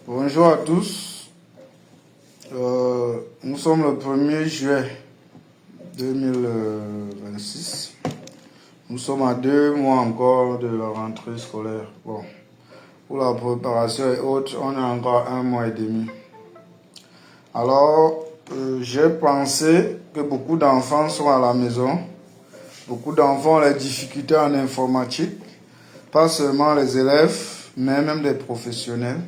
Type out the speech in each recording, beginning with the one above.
Bonjour à tous. Nous sommes le 1er juillet 2026. Nous sommes à 2 mois encore de la rentrée scolaire. Bon, pour la préparation et autres, on a encore 1 mois et demi. Alors, j'ai pensé que beaucoup d'enfants sont à la maison. Beaucoup d'enfants ont les difficultés en informatique. Pas seulement les élèves, mais même des professionnels.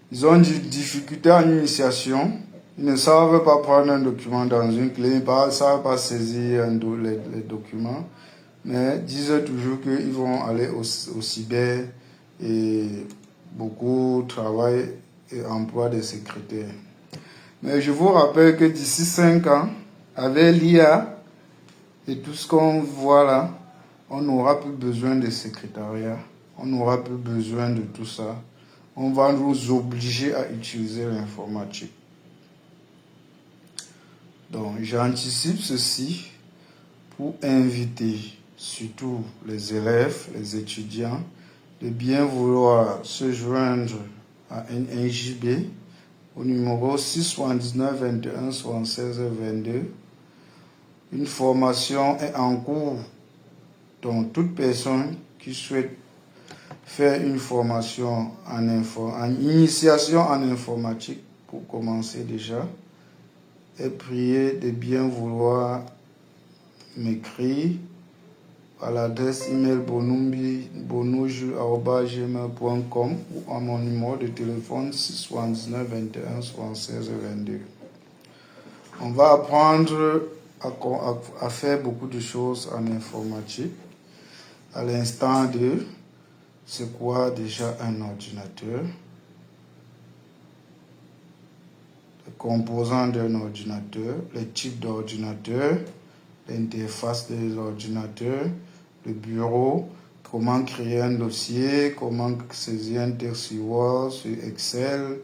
Ils ont des difficultés en initiation. Ils ne savent pas prendre un document dans une clé, ils ne savent pas saisir les documents, mais disent toujours qu'ils vont aller au cyber et beaucoup travaillent et emploient des secrétaires. Mais je vous rappelle que d'ici 5 ans, avec l'IA et tout ce qu'on voit là, on n'aura plus besoin de secrétariat, on n'aura plus besoin de tout ça. On va nous obliger à utiliser l'informatique. Donc, j'anticipe ceci pour inviter surtout les élèves, les étudiants, de bien vouloir se joindre à NJB au numéro 679 21 76 22. Une formation est en cours, donc toute personne qui souhaite faire une formation en initiation en informatique pour commencer déjà, est prié de bien vouloir m'écrire à l'adresse email bonouju@gmail.com ou à mon numéro de téléphone 679 21 76 22. On va apprendre à faire beaucoup de choses en informatique. À l'instant de c'est quoi déjà un ordinateur? Les composants d'un ordinateur, les types d'ordinateurs, l'interface des ordinateurs, le bureau, comment créer un dossier, comment saisir un texte sur Word, sur Excel,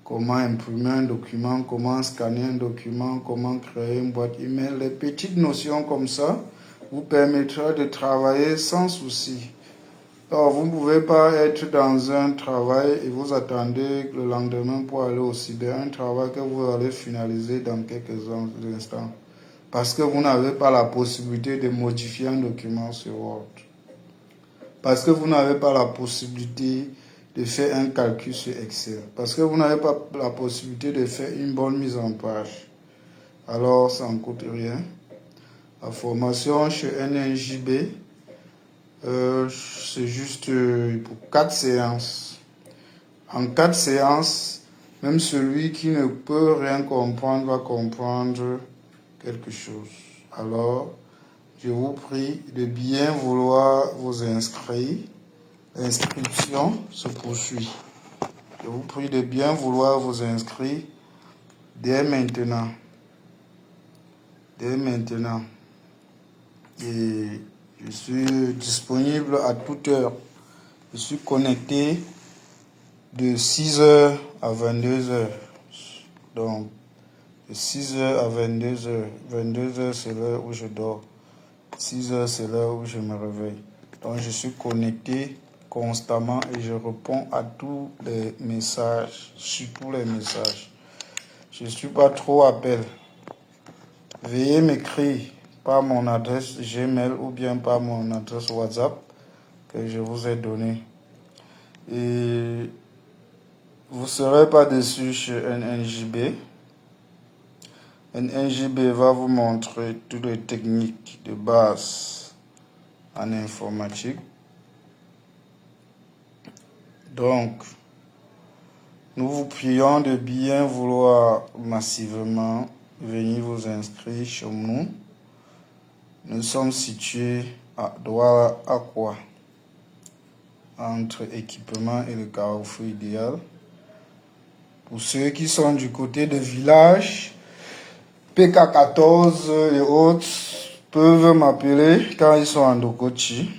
comment imprimer un document, comment scanner un document, comment créer une boîte email. Les petites notions comme ça vous permettront de travailler sans souci. Alors, vous ne pouvez pas être dans un travail et vous attendez le lendemain pour aller au cyber, un travail que vous allez finaliser dans quelques instants. Parce que vous n'avez pas la possibilité de modifier un document sur Word. Parce que vous n'avez pas la possibilité de faire un calcul sur Excel. Parce que vous n'avez pas la possibilité de faire une bonne mise en page. Alors, ça ne coûte rien. La formation chez NJB, c'est juste pour 4 séances. En 4 séances, même celui qui ne peut rien comprendre va comprendre quelque chose. Alors, je vous prie de bien vouloir vous inscrire. L'inscription se poursuit. Je vous prie de bien vouloir vous inscrire dès maintenant. Dès maintenant. Et je suis disponible à toute heure. Je suis connecté de 6h à 22h. Donc, de 6h à 22h. 22h, c'est l'heure où je dors. 6h, c'est l'heure où je me réveille. Donc, je suis connecté constamment et je réponds à tous les messages, surtout les messages. Je ne suis pas trop appel. Veuillez m'écrire par mon adresse Gmail ou bien par mon adresse WhatsApp que je vous ai donnée. Et vous ne serez pas déçus chez NJB. NJB va vous montrer toutes les techniques de base en informatique. Donc, nous vous prions de bien vouloir massivement venir vous inscrire chez nous. Nous sommes situés à Douala-Akwa, entre équipement et le carrefour idéal. Pour ceux qui sont du côté de village, PK14 et autres peuvent m'appeler quand ils sont en Ndokochi.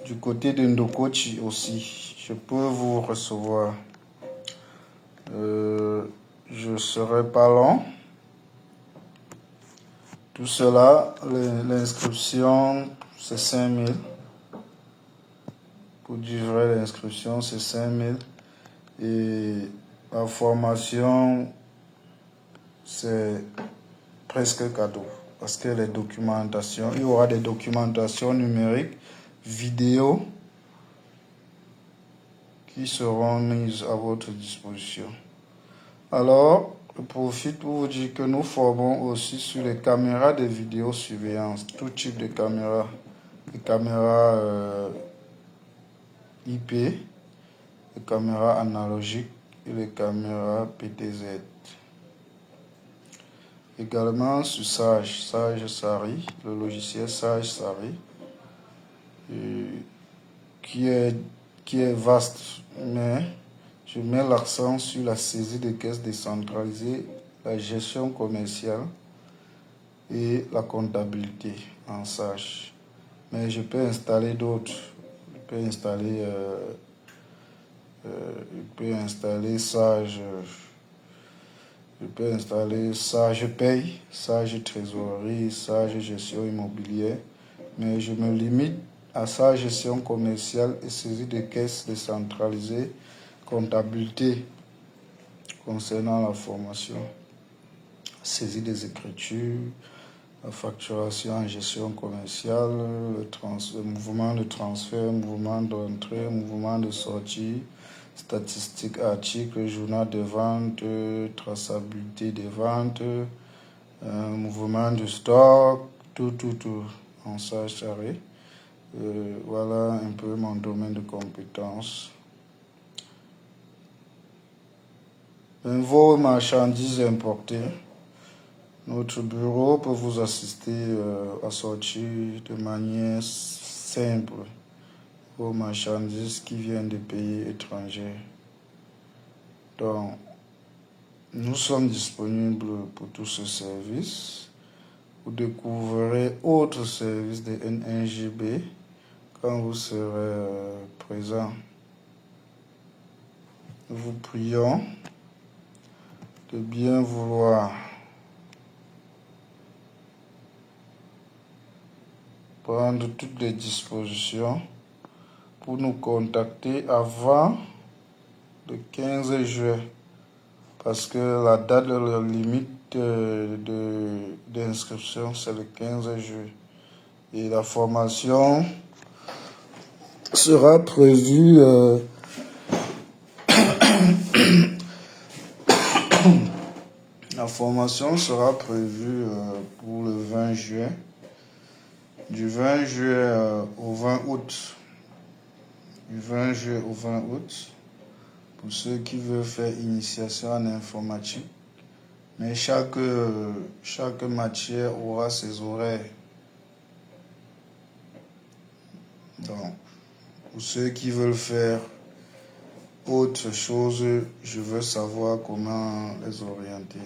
Du côté de Ndokochi aussi, je peux vous recevoir. Je ne serai pas long. Tout cela, l'inscription, c'est 5 000. Pour durer l'inscription, c'est 5 000. Et la formation, c'est presque cadeau. Parce que les documentations, il y aura des documentations numériques, vidéo, qui seront mises à votre disposition. Alors, je profite pour vous dire que nous formons aussi sur les caméras de vidéosurveillance, tout type de caméras, les caméras IP, les caméras analogiques et les caméras PTZ. Également sur Sage Sari, le logiciel Sage Sari, qui est vaste, mais je mets l'accent sur la saisie de caisses décentralisée, la gestion commerciale et la comptabilité en Sage. Mais je peux installer d'autres. Je peux installer Sage. Je peux installer Sage Paye, Sage Trésorerie, Sage Gestion immobilière. Mais je me limite à sa gestion commerciale et saisie de caisses décentralisées, comptabilité concernant la formation, saisie des écritures, la facturation en gestion commerciale, le mouvement de transfert, mouvement d'entrée, mouvement de sortie, statistiques, articles, journal de vente, traçabilité des ventes, mouvement de stock, tout en Sage Sari. Voilà un peu mon domaine de compétences. Vos marchandises importées, notre bureau peut vous assister à sortir de manière simple vos marchandises qui viennent des pays étrangers. Donc, nous sommes disponibles pour tout ce service. Vous découvrirez autres services de NNJB quand vous serez présent. Nous vous prions de bien vouloir prendre toutes les dispositions pour nous contacter avant le 15 juin, parce que la date de la limite d'inscription, c'est le 15 juin. Et la formation sera prévue pour le 20 juin, du 20 juin au 20 août. Du 20 juin au 20 août, pour ceux qui veulent faire initiation en informatique. Mais chaque matière aura ses horaires. Donc, pour ceux qui veulent faire autre chose, je veux savoir comment les orienter.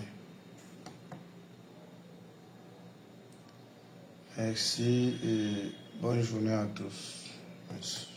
Merci et bonne journée à tous. Merci.